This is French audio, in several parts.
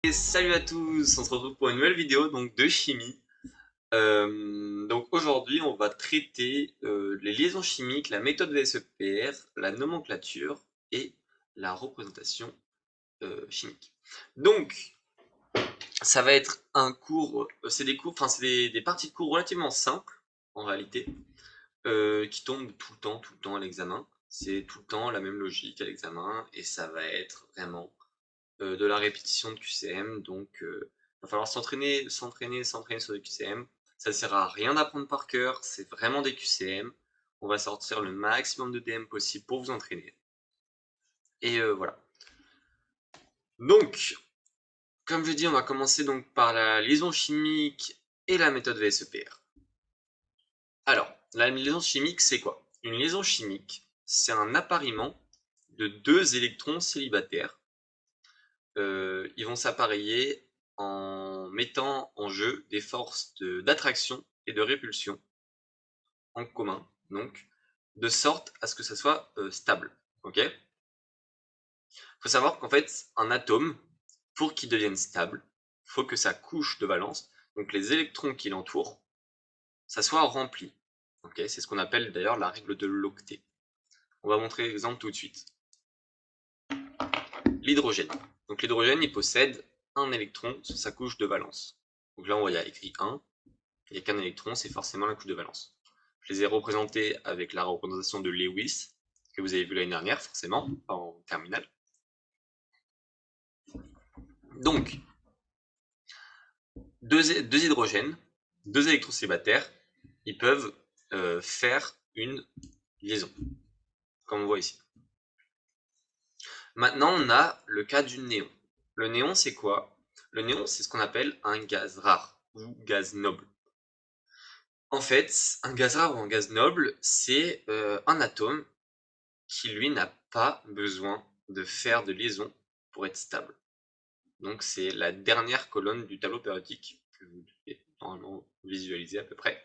Et salut à tous, on se retrouve pour une nouvelle vidéo donc de chimie. Donc aujourd'hui on va traiter les liaisons chimiques, la méthode VSEPR, la nomenclature et la représentation chimique. Donc ça va être un cours, c'est des cours, enfin c'est des parties de cours relativement simples en réalité, qui tombent tout le temps à l'examen. C'est tout le temps la même logique à l'examen et ça va être vraiment de la répétition de QCM, donc il va falloir s'entraîner sur des QCM. Ça ne sert à rien d'apprendre par cœur, c'est vraiment des QCM. On va sortir le maximum de DM possible pour vous entraîner. Et voilà. Donc, comme je dis, on va commencer donc par la liaison chimique et la méthode VSEPR. Alors, la liaison chimique, c'est quoi? Une liaison chimique, c'est un appariement de deux électrons célibataires. Ils vont s'appareiller en mettant en jeu des forces d'attraction et de répulsion en commun, donc, de sorte à ce que ça soit stable. Ok? Il faut savoir qu'en fait, un atome, pour qu'il devienne stable, il faut que sa couche de valence, donc les électrons qui l'entourent, ça soit rempli. Ok? C'est ce qu'on appelle d'ailleurs la règle de l'octet. On va montrer l'exemple tout de suite. L'hydrogène. Donc l'hydrogène, il possède un électron sur sa couche de valence. Donc là, on voit, il y a écrit 1. Il n'y a qu'un électron, c'est forcément la couche de valence. Je les ai représentés avec la représentation de Lewis, que vous avez vu l'année dernière, forcément, en terminale. Donc, deux hydrogènes, deux électrons célibataires, ils peuvent faire une liaison, comme on voit ici. Maintenant, on a le cas du néon. Le néon, c'est quoi? Le néon, c'est ce qu'on appelle un gaz rare, ou gaz noble. En fait, un gaz rare ou un gaz noble, c'est un atome qui, lui, n'a pas besoin de faire de liaison pour être stable. Donc c'est la dernière colonne du tableau périodique que vous devez normalement visualiser à peu près.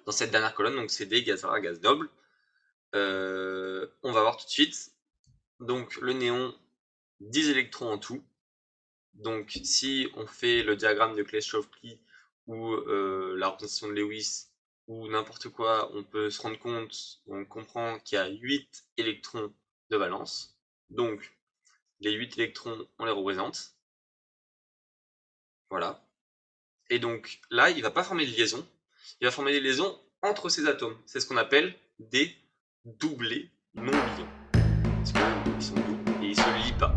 Dans cette dernière colonne, donc c'est des gaz rares, gaz nobles. On va voir tout de suite. Donc le néon, 10 électrons en tout. Donc si on fait le diagramme de Kleshov-Lee ou la représentation de Lewis ou n'importe quoi, on peut se rendre compte, on comprend qu'il y a 8 électrons de valence. Donc les 8 électrons, on les représente. Voilà. Et donc là, il ne va pas former de liaison, il va former des liaisons entre ces atomes. C'est ce qu'on appelle des doublés non-liants. Parce qu'ils sont doubles et ils ne se lient pas.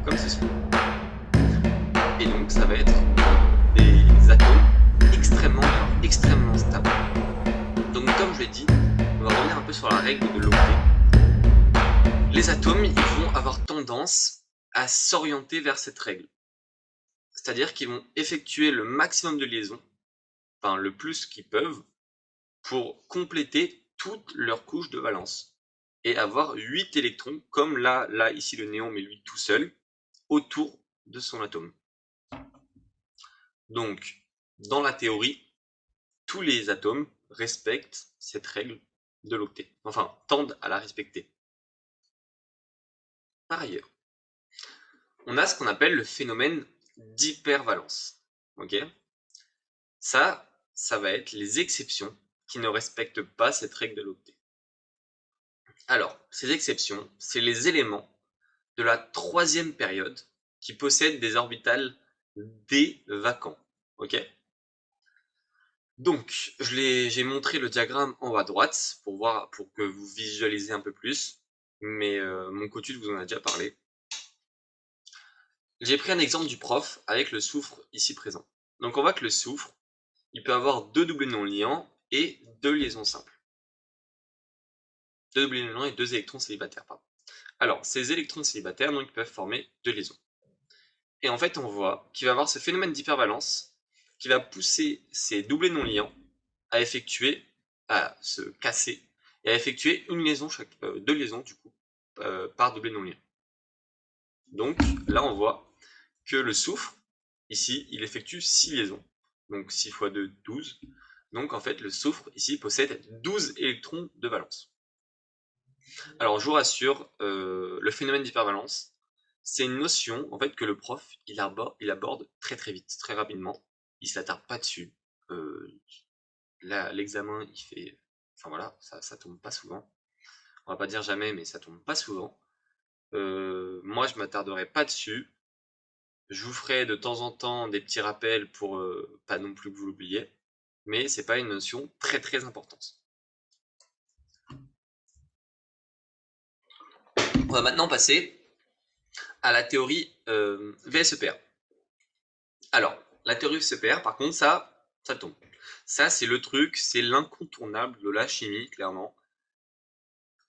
Comme ceci. Et donc ça va être des atomes extrêmement stables. Donc comme je l'ai dit, on va revenir un peu sur la règle de l'octet. Les atomes, ils vont avoir tendance à s'orienter vers cette règle. C'est-à-dire qu'ils vont effectuer le maximum de liaisons, enfin le plus qu'ils peuvent, pour compléter toute leur couche de valence et avoir 8 électrons, comme là ici le néon, mais lui tout seul, autour de son atome. Donc, dans la théorie, tous les atomes respectent cette règle de l'octet, enfin, tendent à la respecter. Par ailleurs, on a ce qu'on appelle le phénomène d'hypervalence. Ok? Ça va être les exceptions qui ne respectent pas cette règle de l'octet. Alors, ces exceptions, c'est les éléments de la troisième période qui possèdent des orbitales d vacants. Ok? Donc, j'ai montré le diagramme en haut à droite pour que vous visualisez un peu plus, mais mon coétude vous en a déjà parlé. J'ai pris un exemple du prof avec le soufre ici présent. Donc on voit que le soufre, il peut avoir deux doublés non liants et deux liaisons simples. Deux doublés non liants et deux électrons célibataires, pardon. Alors, ces électrons célibataires, donc, ils peuvent former deux liaisons. Et en fait, on voit qu'il va y avoir ce phénomène d'hypervalence qui va pousser ces doublés non liants à se casser et à effectuer une liaison deux liaisons du coup par doublé non liant. Donc là, on voit que le soufre, ici, il effectue 6 liaisons. Donc 6 fois 2, 12. Donc en fait, le soufre, ici, possède 12 électrons de valence. Alors je vous rassure, le phénomène d'hypervalence, c'est une notion en fait que le prof il aborde très très vite, très rapidement. Il s'attarde pas dessus. Là, l'examen, il fait, enfin voilà, ça tombe pas souvent. On va pas dire jamais, mais ça tombe pas souvent. Moi, je m'attarderai pas dessus. Je vous ferai de temps en temps des petits rappels pour pas non plus que vous l'oubliez, mais c'est pas une notion très très importante. On va maintenant passer à la théorie VSEPR. Alors, la théorie VSEPR, par contre, ça tombe. Ça, c'est le truc, c'est l'incontournable de la chimie, clairement.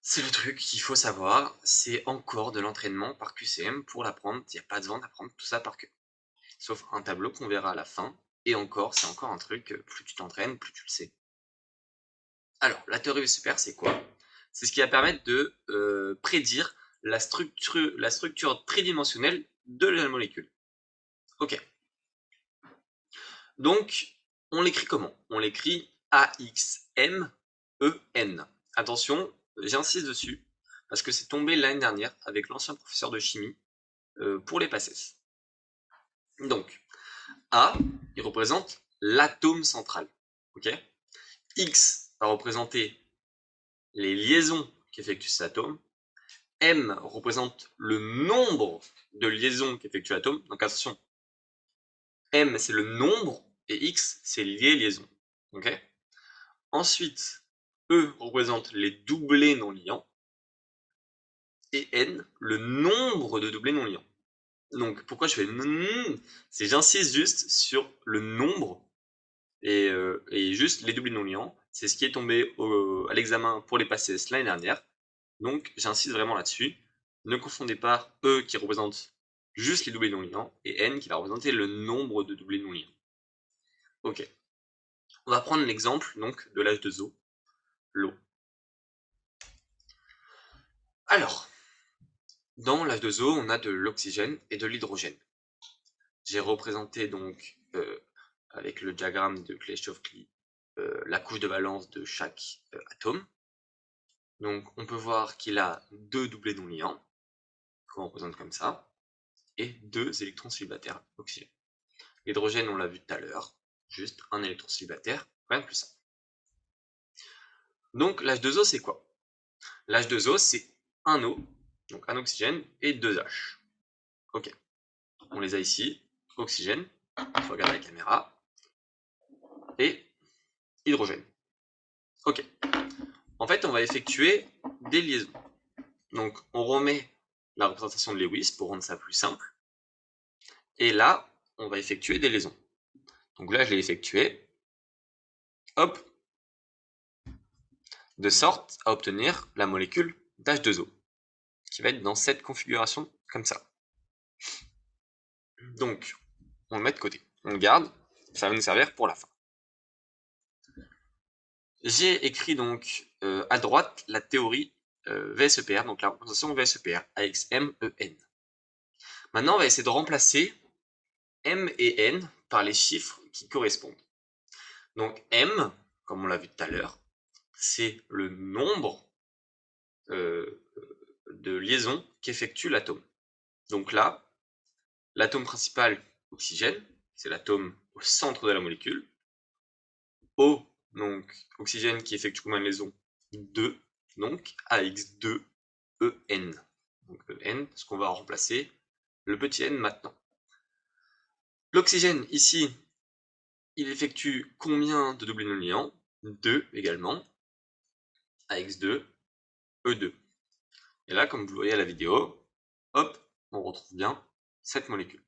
C'est le truc qu'il faut savoir, c'est encore de l'entraînement par QCM pour l'apprendre, il n'y a pas besoin d'apprendre tout ça par cœur. Sauf un tableau qu'on verra à la fin, et encore, c'est encore un truc, plus tu t'entraînes, plus tu le sais. Alors, la théorie VSEPR, c'est quoi? C'est ce qui va permettre de prédire la structure tridimensionnelle de la molécule. Ok. Donc, on l'écrit comment? On l'écrit AXMEN. Attention, j'insiste dessus, parce que c'est tombé l'année dernière avec l'ancien professeur de chimie pour les PACES. Donc, A, il représente l'atome central. Ok? X va représenter les liaisons qu'effectue cet atome. M représente le nombre de liaisons qu'effectue l'atome. Donc attention, M c'est le nombre et X c'est les liaisons. Okay. Ensuite, E représente les doublés non liants et N le nombre de doublés non liants. Donc pourquoi je fais c'est j'insiste juste sur le nombre et juste les doublés non liants. C'est ce qui est tombé à l'examen pour les PACES l'année dernière. Donc j'insiste vraiment là-dessus. Ne confondez pas E qui représente juste les doublés non liants et N qui va représenter le nombre de doublés non liants. Ok. On va prendre l'exemple donc de l'H2O, l'eau. Alors, dans l'H2O, on a de l'oxygène et de l'hydrogène. J'ai représenté donc avec le diagramme de Kleshov-Cli la couche de valence de chaque atome. Donc on peut voir qu'il a deux doublés non liants, qu'on représente comme ça, et deux électrons célibataires oxygène. L'hydrogène, on l'a vu tout à l'heure, juste un électron célibataire, rien de plus simple. Donc l'H2O, c'est quoi? L'H2O, c'est un O, donc un oxygène, et deux H. Ok, on les a ici, oxygène, je regarde la caméra, et hydrogène. Ok, en fait, on va effectuer des liaisons. Donc, on remet la représentation de Lewis pour rendre ça plus simple. Et là, on va effectuer des liaisons. Donc là, je l'ai effectué. Hop. De sorte à obtenir la molécule d'H2O, qui va être dans cette configuration comme ça. Donc, on le met de côté. On le garde. Ça va nous servir pour la fin. J'ai écrit donc à droite la théorie VSEPR, donc la représentation VSEPR, AXMEN. Maintenant, on va essayer de remplacer M et N par les chiffres qui correspondent. Donc M, comme on l'a vu tout à l'heure, c'est le nombre de liaisons qu'effectue l'atome. Donc là, l'atome principal, oxygène, c'est l'atome au centre de la molécule. O, donc oxygène qui effectue combien de liaisons? 2, donc AX2EN. Donc EN, ce qu'on va remplacer le petit n maintenant. L'oxygène, ici, il effectue combien de doublés non liants? 2 également. AX2, E2. Et là, comme vous le voyez à la vidéo, hop, on retrouve bien cette molécule.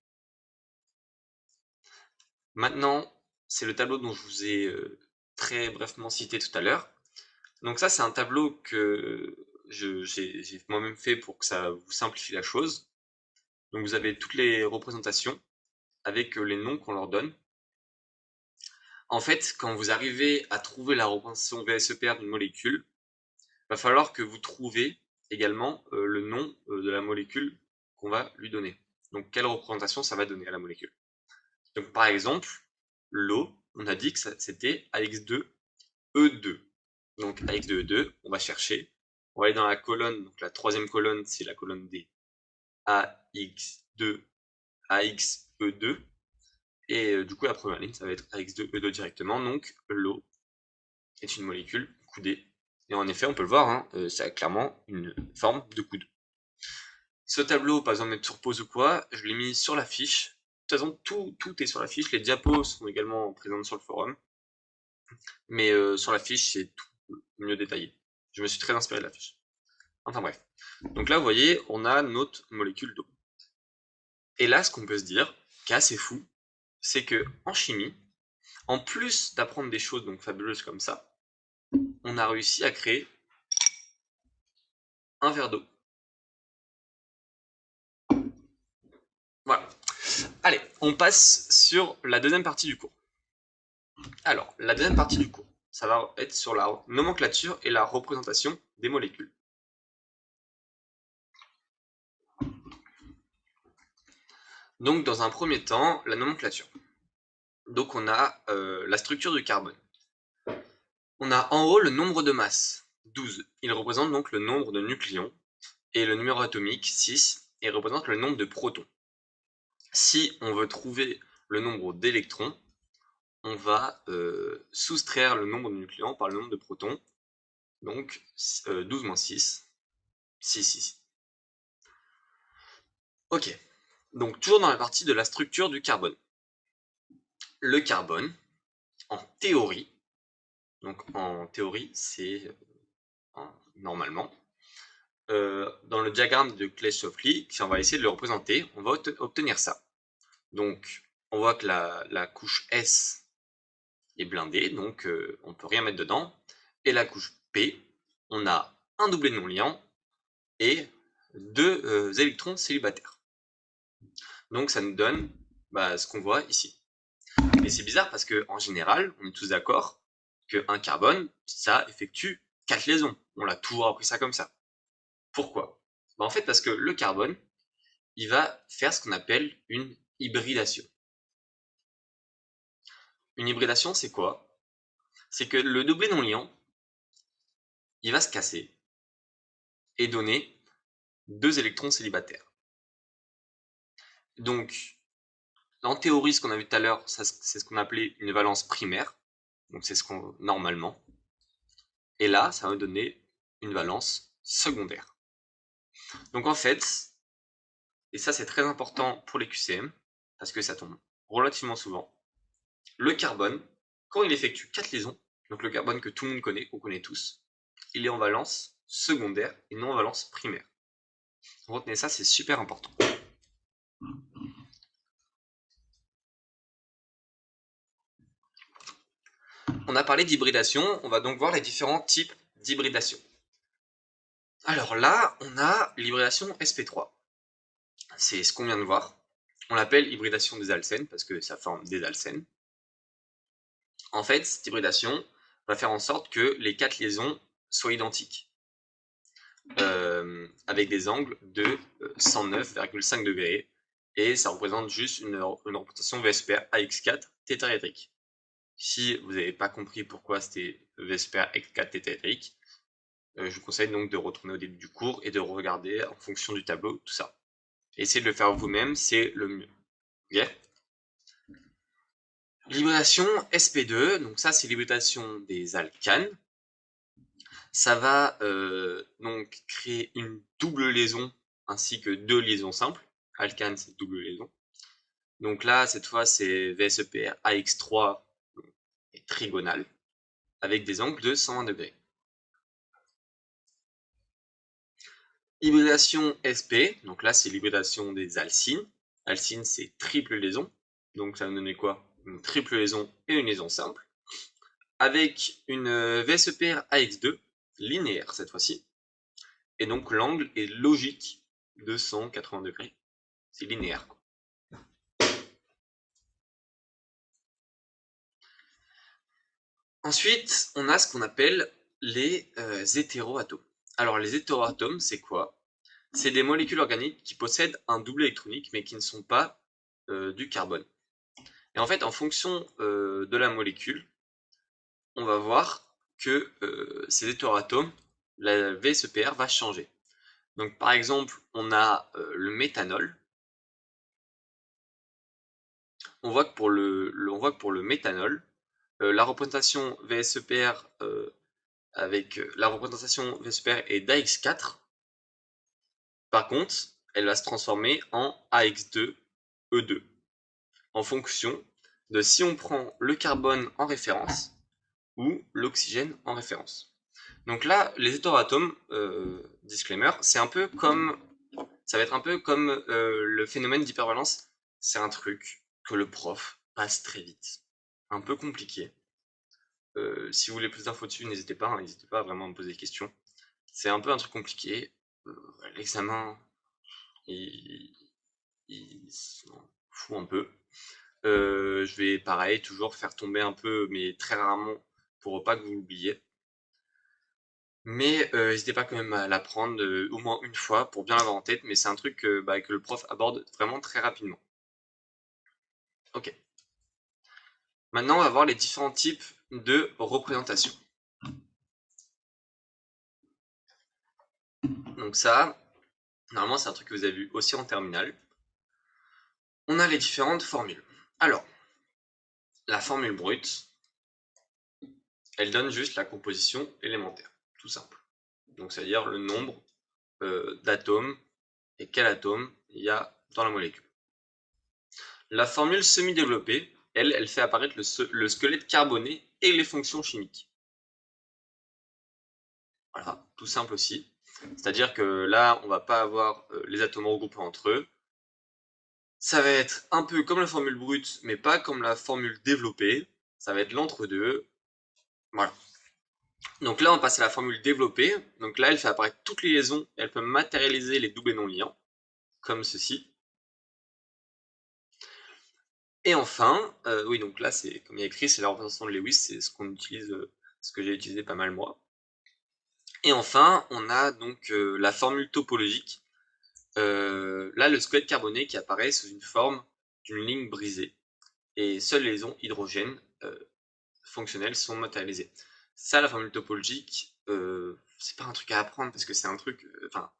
Maintenant, c'est le tableau dont je vous ai très brièvement cité tout à l'heure. Donc ça, c'est un tableau que j'ai moi-même fait pour que ça vous simplifie la chose. Donc vous avez toutes les représentations avec les noms qu'on leur donne. En fait, quand vous arrivez à trouver la représentation VSEPR d'une molécule, il va falloir que vous trouviez également le nom de la molécule qu'on va lui donner. Donc quelle représentation ça va donner à la molécule. Donc par exemple, l'eau, on a dit que c'était AX2E2. Donc AX2E2, on va chercher, on va aller dans la colonne, donc la troisième colonne, c'est la colonne des AX2, AXE2. Et du coup, la première ligne, ça va être AX2E2 directement. Donc, l'eau est une molécule coudée. Et en effet, on peut le voir, hein, ça a clairement une forme de coude. Ce tableau, pas besoin de mettre sur pause ou quoi, je l'ai mis sur la fiche. De toute façon, tout est sur la fiche. Les diapos sont également présentes sur le forum. Mais sur la fiche, c'est tout mieux détaillé. Je me suis très inspiré de la fiche. Enfin bref. Donc là, vous voyez, on a notre molécule d'eau. Et là, ce qu'on peut se dire, qui est assez fou, c'est que en chimie, en plus d'apprendre des choses donc fabuleuses comme ça, on a réussi à créer un verre d'eau. Voilà. Allez, on passe sur la deuxième partie du cours. Alors, la deuxième partie du cours, ça va être sur la nomenclature et la représentation des molécules. Donc, dans un premier temps, la nomenclature. Donc, on a la structure du carbone. On a en haut le nombre de masses, 12. Il représente donc le nombre de nucléons. Et le numéro atomique, 6, et représente le nombre de protons. Si on veut trouver le nombre d'électrons, on va soustraire le nombre de nucléons par le nombre de protons. Donc 12 moins 6, 6, 6. Ok, donc toujours dans la partie de la structure du carbone. Le carbone, en théorie, c'est normalement, dans le diagramme de Clay-Shofley, si on va essayer de le représenter, on va obtenir ça. Donc on voit que la couche S est blindée, donc on ne peut rien mettre dedans. Et la couche P, on a un doublet non liant et deux électrons célibataires. Donc ça nous donne ce qu'on voit ici. Et c'est bizarre parce qu'en général, on est tous d'accord qu'un carbone, ça effectue 4 liaisons. On l'a toujours appris ça comme ça. Pourquoi? En fait, parce que le carbone, il va faire ce qu'on appelle une hybridation. Une hybridation, c'est quoi? C'est que le doublet non liant, il va se casser et donner deux électrons célibataires. Donc, en théorie, ce qu'on a vu tout à l'heure, c'est ce qu'on appelait une valence primaire. Donc, c'est ce qu'on normalement. Et là, ça va donner une valence secondaire. Donc, en fait, et ça c'est très important pour les QCM, parce que ça tombe relativement souvent, le carbone, quand il effectue 4 liaisons, donc le carbone que tout le monde connaît, qu'on connaît tous, il est en valence secondaire et non en valence primaire. Retenez ça, c'est super important. On a parlé d'hybridation, on va donc voir les différents types d'hybridation. Alors là, on a l'hybridation sp3. C'est ce qu'on vient de voir. On l'appelle hybridation des alcènes parce que ça forme des alcènes. En fait, cette hybridation va faire en sorte que les 4 liaisons soient identiques. Avec des angles de 109,5 degrés. Et ça représente juste une représentation VSEPR AX4 tétraédrique. Si vous n'avez pas compris pourquoi c'était VSEPR AX4 tétraédrique, je vous conseille donc de retourner au début du cours et de regarder en fonction du tableau tout ça. Essayez de le faire vous-même, c'est le mieux. Okay. L'hybridation sp2, donc ça c'est l'hybridation des alcanes. Ça va donc créer une double liaison ainsi que deux liaisons simples. Alcane, c'est double liaison. Donc là, cette fois, c'est VSEPR AX3 et trigonale avec des angles de 120 degrés. Hybridation sp, donc là, c'est l'hybridation des alcynes. Alcyne, c'est triple liaison. Donc ça va donner quoi? Une triple liaison et une liaison simple. Avec une VSEPR AX2 linéaire cette fois-ci. Et donc l'angle est logique de 180 degrés. C'est linéaire, quoi. Ensuite, on a ce qu'on appelle les hétéroatomes. Alors les hétéroatomes, c'est quoi? C'est des molécules organiques qui possèdent un doublet électronique mais qui ne sont pas du carbone. Et en fait, en fonction de la molécule, on va voir que ces hétéroatomes, la VSEPR va changer. Donc par exemple, on a le méthanol. On voit que pour le méthanol, la représentation VSEPR avec la représentation VSEPR est d'AX4. Par contre, elle va se transformer en AX2E2 en fonction de si on prend le carbone en référence ou l'oxygène en référence. Donc là, les hétéroatomes, disclaimer, c'est un peu comme, ça va être un peu comme le phénomène d'hypervalence. C'est un truc que le prof passe très vite. Un peu compliqué. Si vous voulez plus d'infos dessus, n'hésitez pas, hein, n'hésitez pas à vraiment me poser des questions. C'est un peu un truc compliqué. L'examen, il s'en fout un peu. Je vais pareil, toujours faire tomber un peu, mais très rarement, pour pas que vous l'oubliez. Mais n'hésitez pas quand même à l'apprendre au moins une fois pour bien l'avoir en tête, mais c'est un truc que le prof aborde vraiment très rapidement. Ok. Maintenant, on va voir les différents types de représentation. Donc ça, normalement, c'est un truc que vous avez vu aussi en terminale. On a les différentes formules. Alors, la formule brute, elle donne juste la composition élémentaire, tout simple. Donc, c'est-à-dire le nombre d'atomes et quel atome il y a dans la molécule. La formule semi-développée, elle fait apparaître le squelette carboné et les fonctions chimiques. Voilà, tout simple aussi. C'est-à-dire que là, on va pas avoir les atomes regroupés entre eux. Ça va être un peu comme la formule brute, mais pas comme la formule développée. Ça va être l'entre-deux. Voilà. Donc là, on passe à la formule développée. Donc là, elle fait apparaître toutes les liaisons et elle peut matérialiser les doubles et non liants, comme ceci. Et enfin, oui, donc là, c'est comme il y a écrit, c'est la représentation de Lewis, c'est ce qu'on utilise, ce que j'ai utilisé pas mal moi. Et enfin, on a donc la formule topologique. Là, le squelette carboné qui apparaît sous une forme d'une ligne brisée. Et seules les liaisons hydrogène fonctionnelles sont matérialisées. Ça, la formule topologique, c'est pas un truc à apprendre parce que c'est un truc, enfin,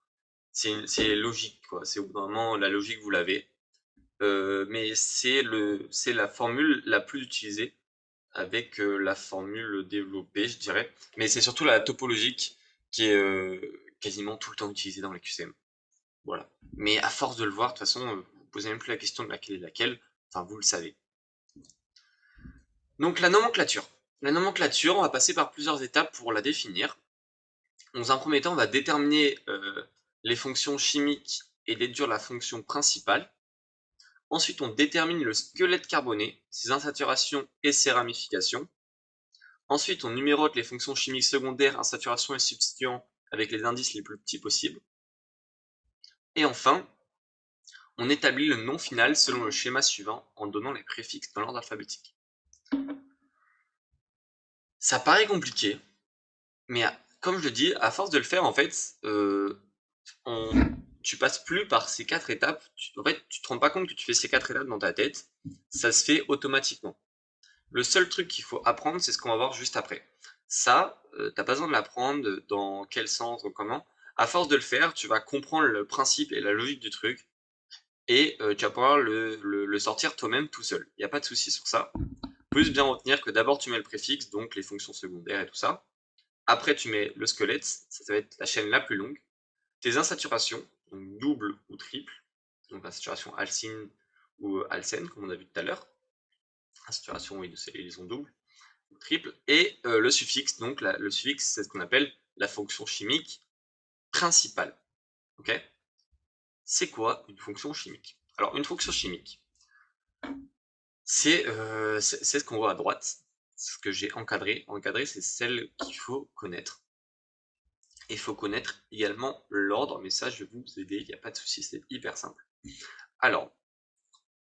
c'est logique, quoi. C'est au bout d'un moment, la logique, vous l'avez. Mais c'est la formule la plus utilisée avec la formule développée, je dirais. Mais c'est surtout la topologique qui est quasiment tout le temps utilisée dans les QCM. Voilà. Mais à force de le voir, de toute façon, vous posez même plus la question de laquelle est laquelle. Enfin, vous le savez. Donc la nomenclature. La nomenclature, on va passer par plusieurs étapes pour la définir. Dans un premier temps, on va déterminer les fonctions chimiques et déduire la fonction principale. Ensuite, on détermine le squelette carboné, ses insaturations et ses ramifications. Ensuite, on numérote les fonctions chimiques secondaires, insaturations et substituants avec les indices les plus petits possibles. Et enfin, on établit le nom final selon le schéma suivant en donnant les préfixes dans l'ordre alphabétique. Ça paraît compliqué, mais comme je le dis, à force de le faire, en fait, tu passes plus par ces 4 étapes. En fait, tu te rends pas compte que tu fais ces 4 étapes dans ta tête. Ça se fait automatiquement. Le seul truc qu'il faut apprendre, c'est ce qu'on va voir juste après. Ça, t'as pas besoin de l'apprendre dans quel sens, comment. À force de le faire, tu vas comprendre le principe et la logique du truc, et tu vas pouvoir le sortir toi-même tout seul. Il n'y a pas de souci sur ça. Faut juste bien retenir que d'abord tu mets le préfixe, donc les fonctions secondaires et tout ça. Après tu mets le squelette, ça va être la chaîne la plus longue. Tes insaturations, donc double ou triple, donc insaturation alcine ou alcène, comme on a vu tout à l'heure. Insaturation, oui, c'est les liaisons doubles, triple, et le suffixe, donc le suffixe, c'est ce qu'on appelle la fonction chimique principale. Ok. C'est quoi une fonction chimique? Alors, une fonction chimique, c'est ce qu'on voit à droite, ce que j'ai encadré. Encadré, c'est celle qu'il faut connaître. Et il faut connaître également l'ordre, mais ça, je vais vous aider, il n'y a pas de souci, c'est hyper simple. Alors,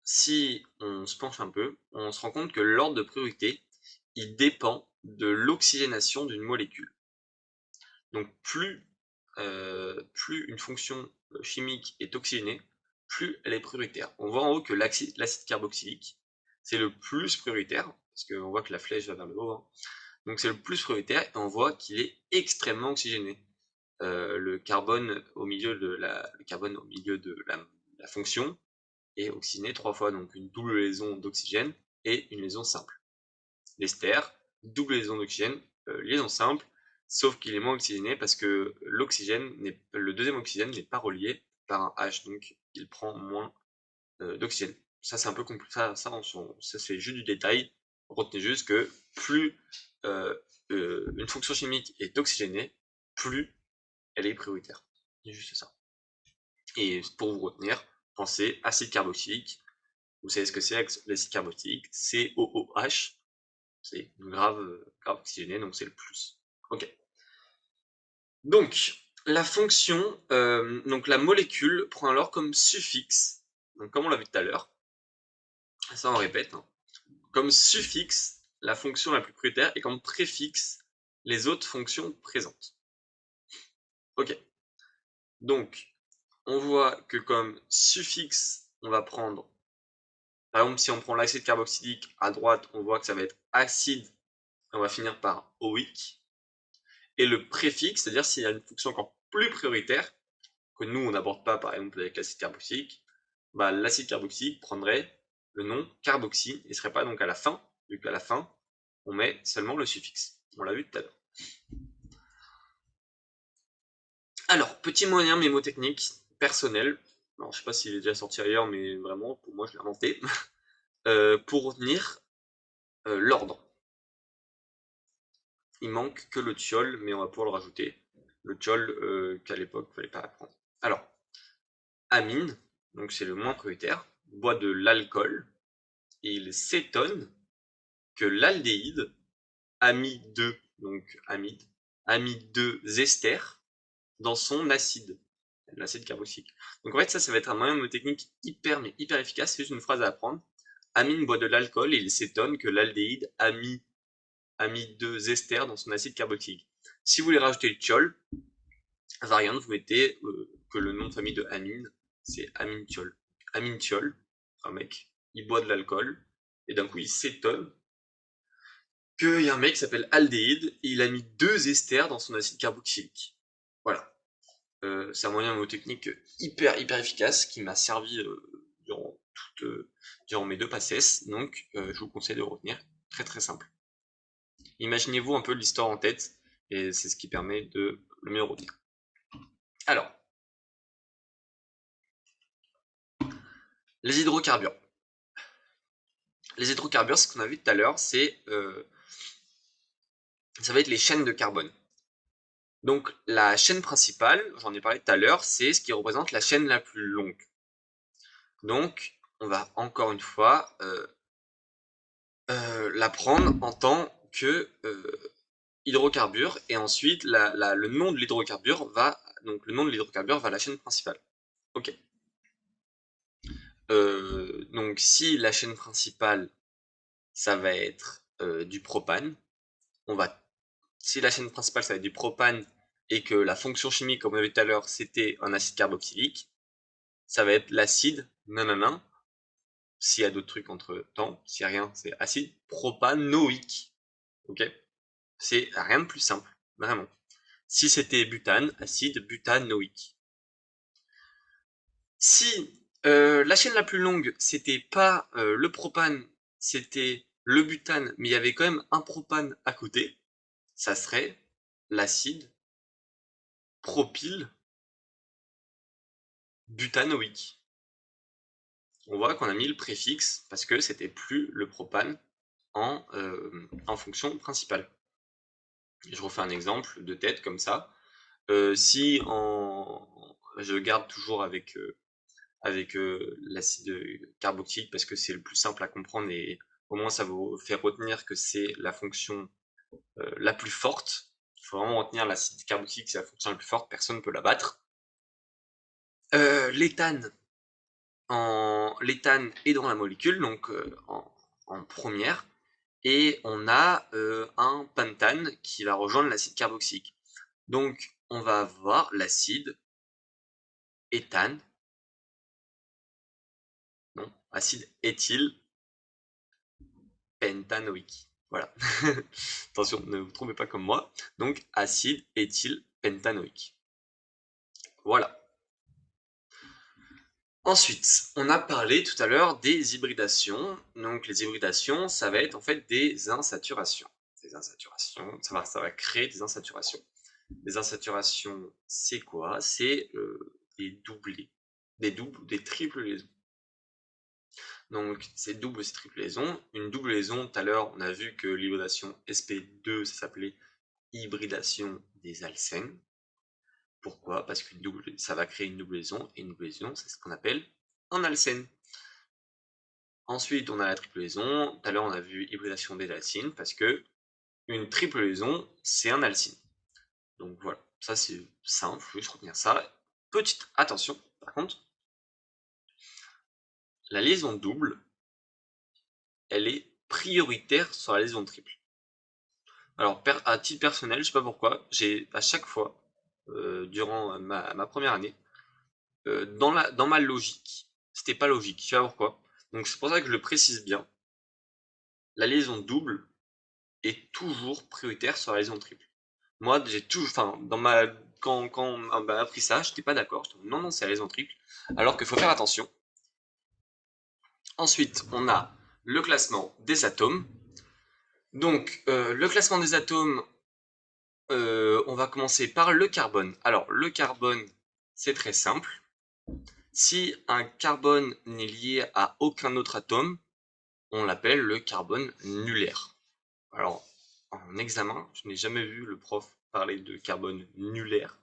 si on se penche un peu, on se rend compte que l'ordre de priorité, il dépend de l'oxygénation d'une molécule. Donc plus une fonction chimique est oxygénée, plus elle est prioritaire. On voit en haut que l'acide carboxylique, c'est le plus prioritaire, parce qu'on voit que la flèche va vers le haut, hein. Donc c'est le plus prioritaire, et on voit qu'il est extrêmement oxygéné. le carbone au milieu de la fonction est oxygéné 3 fois, donc une double liaison d'oxygène et une liaison simple. L'ester, double liaison d'oxygène, liaison simple, sauf qu'il est moins oxygéné parce que le deuxième oxygène n'est pas relié par un H, donc il prend moins d'oxygène. Ça c'est un peu compliqué, ça c'est juste du détail. Retenez juste que plus une fonction chimique est oxygénée, plus elle est prioritaire. C'est juste ça. Et pour vous retenir, pensez acide carboxylique. Vous savez ce que c'est l'acide carboxylique, COOH. C'est grave oxygéné, donc c'est le plus. Ok. Donc, la fonction, donc la molécule prend alors comme suffixe, donc comme on l'a vu tout à l'heure, ça on répète, hein, comme suffixe la fonction la plus prioritaire et comme préfixe les autres fonctions présentes. Ok. Donc, on voit que comme suffixe, on va prendre, par exemple, si on prend l'acide carboxylique à droite, on voit que ça va être acide, et on va finir par oïque. Et le préfixe, c'est-à-dire s'il y a une fonction encore plus prioritaire, que nous on n'aborde pas par exemple avec l'acide carboxylique, bah, l'acide carboxylique prendrait le nom carboxyle et ne serait pas donc à la fin, vu qu'à la fin, on met seulement le suffixe. On l'a vu tout à l'heure. Alors, petit moyen mémotechnique personnel. Alors, je sais pas s'il est déjà sorti ailleurs, mais vraiment, pour moi, je l'ai inventé. Pour retenir l'ordre. Il manque que le thiol, mais on va pouvoir le rajouter. Le thiol qu'à l'époque, il ne fallait pas apprendre. Alors, amine, donc c'est le moins prioritaire, boit de l'alcool, et il s'étonne que l'aldéhyde a mis donc amide, a mis 2 esters dans son acide, l'acide carboxylique. Donc en fait, ça va être un moyen mnémotechnique mais hyper efficace, c'est juste une phrase à apprendre. Amine boit de l'alcool et il s'étonne que l'aldéhyde a mis 2 esters dans son acide carboxylique. Si vous voulez rajouter le thiol, variante, vous mettez que le nom de famille de amine, c'est amine-thiol. Amine-thiol, un mec, il boit de l'alcool, et d'un coup il s'étonne qu'il y a un mec qui s'appelle aldéhyde, et il a mis 2 esters dans son acide carboxylique. Voilà. C'est un moyen mnémotechnique hyper efficace qui m'a servi durant mes 2 PACES, donc je vous conseille de retenir. Très simple. Imaginez-vous un peu l'histoire en tête, et c'est ce qui permet de le mieux retenir. Alors, les hydrocarbures. Les hydrocarbures, ce qu'on a vu tout à l'heure, ça va être les chaînes de carbone. Donc la chaîne principale, j'en ai parlé tout à l'heure, c'est ce qui représente la chaîne la plus longue. Donc on va encore une fois la prendre en tant que hydrocarbure, et ensuite le nom de l'hydrocarbure va à la chaîne principale. Ok. Donc si la chaîne principale, ça va être du propane, si la chaîne principale ça va être du propane et que la fonction chimique, comme on avait vu tout à l'heure, c'était un acide carboxylique, ça va être l'acide, nanana. S'il y a d'autres trucs entre temps, s'il n'y a rien, c'est acide propanoïque. Ok? C'est rien de plus simple, vraiment. Si c'était butane, acide butanoïque. Si la chaîne la plus longue, c'était pas le propane, c'était le butane, mais il y avait quand même un propane à côté, ça serait l'acide propyle butanoïque. On voit qu'on a mis le préfixe parce que c'était plus le propane en fonction principale. Je refais un exemple de tête comme ça. Si je garde toujours avec l'acide carboxylique parce que c'est le plus simple à comprendre et au moins ça vous fait retenir que c'est la fonction la plus forte. Il faut vraiment retenir l'acide carboxylique, c'est la fonction la plus forte, personne ne peut la battre. L'éthane est dans la molécule, donc en première, et on a un pentane qui va rejoindre l'acide carboxylique. Donc on va avoir l'acide éthane, non, acide éthyle pentanoïque. Voilà. Attention, ne vous trompez pas comme moi. Donc acide éthyle pentanoïque. Voilà. Ensuite, on a parlé tout à l'heure des hybridations. Donc les hybridations, ça va être en fait des insaturations. Des insaturations, ça va créer des insaturations. Des insaturations, c'est quoi? C'est des doublés, des doubles ou des triples liaisons. Donc c'est double, c'est triple liaison. Une double liaison, tout à l'heure, on a vu que l'hybridation sp2, ça s'appelait hybridation des alcènes. Pourquoi? Parce que ça va créer une double liaison, et une double liaison, c'est ce qu'on appelle un alcène. Ensuite, on a la triple liaison. Tout à l'heure, on a vu hybridation des alcynes, parce que une triple liaison, c'est un alcyne. Donc voilà, ça c'est simple, faut juste retenir ça. Petite attention, par contre, la liaison double, elle est prioritaire sur la liaison triple. Alors, à titre personnel, je sais pas pourquoi, j'ai à chaque fois, durant ma première année, dans ma logique, c'était pas logique, je sais pas pourquoi. Donc c'est pour ça que je le précise bien. La liaison double est toujours prioritaire sur la liaison triple. Moi, j'ai toujours, enfin, quand on m'a appris ça, j'étais pas d'accord. Non, non, c'est la liaison triple. Alors qu'il faut faire attention. Ensuite, on a le classement des atomes. Donc, le classement des atomes, on va commencer par le carbone. Alors, le carbone, c'est très simple. Si un carbone n'est lié à aucun autre atome, on l'appelle le carbone nulaire. Alors, en examen, je n'ai jamais vu le prof parler de carbone nulaire,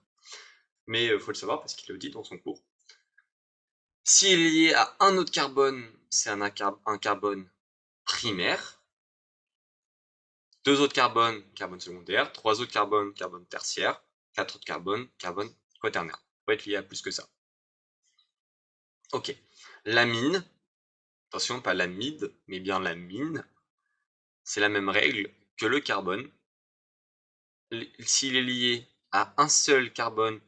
mais il faut le savoir parce qu'il le dit dans son cours. S'il est lié à un autre carbone, c'est un carbone primaire. Deux autres carbones, carbone secondaire. Trois autres carbones, carbone tertiaire. Quatre autres carbones, carbone quaternaire. Peut être lié à plus que ça. Ok. L'amine, attention, pas l'amide, mais bien l'amine, c'est la même règle que le carbone. S'il est lié à un seul carbone,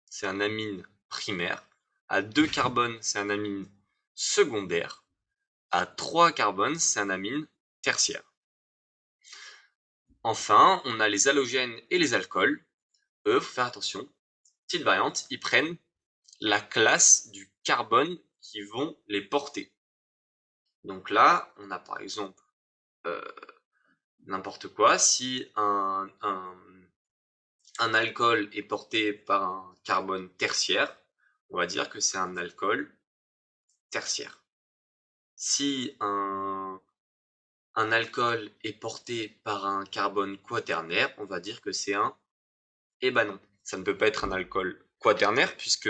c'est un amine primaire. À deux carbones, c'est un amine secondaire. À trois carbones, c'est un amine tertiaire. Enfin, on a les halogènes et les alcools. Eux, faut faire attention. Petite variante, ils prennent la classe du carbone qui vont les porter. Donc là, on a par exemple n'importe quoi. Si un alcool est porté par un carbone tertiaire, on va dire que c'est un alcool tertiaire. Si un alcool est porté par un carbone quaternaire, on va dire que c'est un... Eh ben non, ça ne peut pas être un alcool quaternaire puisque,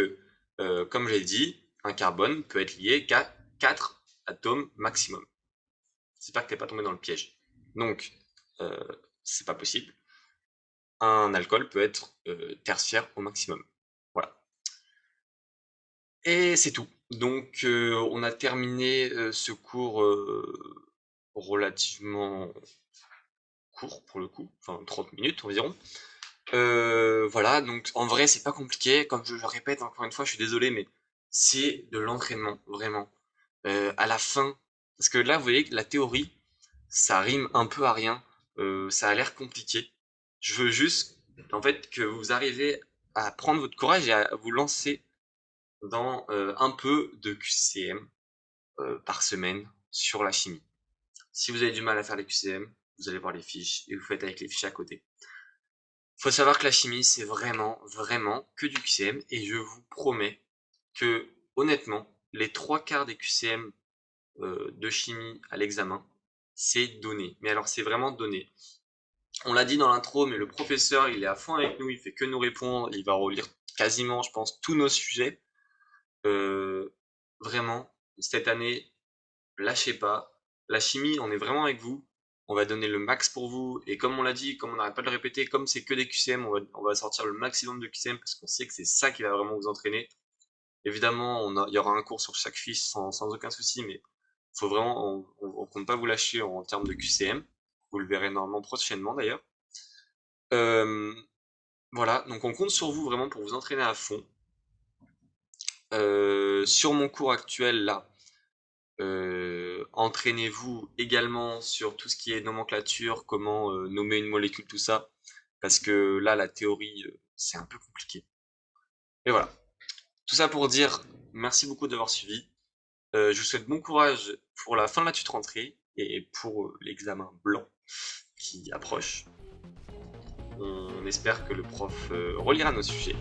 comme j'ai dit, un carbone peut être lié qu'à 4 atomes maximum. J'espère que t'es pas tombé dans le piège. Donc, c'est pas possible. Un alcool peut être tertiaire au maximum. Voilà. Et c'est tout. Donc, on a terminé ce cours relativement court pour le coup, enfin 30 minutes environ. Voilà, donc en vrai, c'est pas compliqué. Comme je le répète encore une fois, je suis désolé, mais c'est de l'entraînement, vraiment. À la fin, parce que là, vous voyez que la théorie, ça rime un peu à rien. Ça a l'air compliqué. Je veux juste, en fait, que vous arrivez à prendre votre courage et à vous lancer dans un peu de QCM par semaine sur la chimie. Si vous avez du mal à faire les QCM, vous allez voir les fiches et vous faites avec les fiches à côté. Faut savoir que la chimie, c'est vraiment, vraiment que du QCM et je vous promets que, honnêtement, les trois quarts des QCM de chimie à l'examen, c'est donné. Mais alors, c'est vraiment donné. On l'a dit dans l'intro, mais le professeur, il est à fond avec nous, il fait que nous répondre, il va relire quasiment, je pense, tous nos sujets. Vraiment, cette année, lâchez pas. La chimie, on est vraiment avec vous. On va donner le max pour vous. Et comme on l'a dit, comme on n'arrête pas de le répéter, comme c'est que des QCM, on va sortir le maximum de QCM parce qu'on sait que c'est ça qui va vraiment vous entraîner. Évidemment, il y aura un cours sur chaque fiche sans aucun souci, mais faut vraiment, on compte pas vous lâcher en termes de QCM. Vous le verrez normalement prochainement d'ailleurs. Euh, voilà, donc on compte sur vous vraiment pour vous entraîner à fond. Sur mon cours actuel là, entraînez-vous également sur tout ce qui est nomenclature, comment nommer une molécule, tout ça, parce que là, la théorie, c'est un peu compliqué. Et voilà. Tout ça pour dire merci beaucoup d'avoir suivi. Je vous souhaite bon courage pour la fin de la tuto rentrée et pour l'examen blanc qui approche. On espère que le prof relira nos sujets.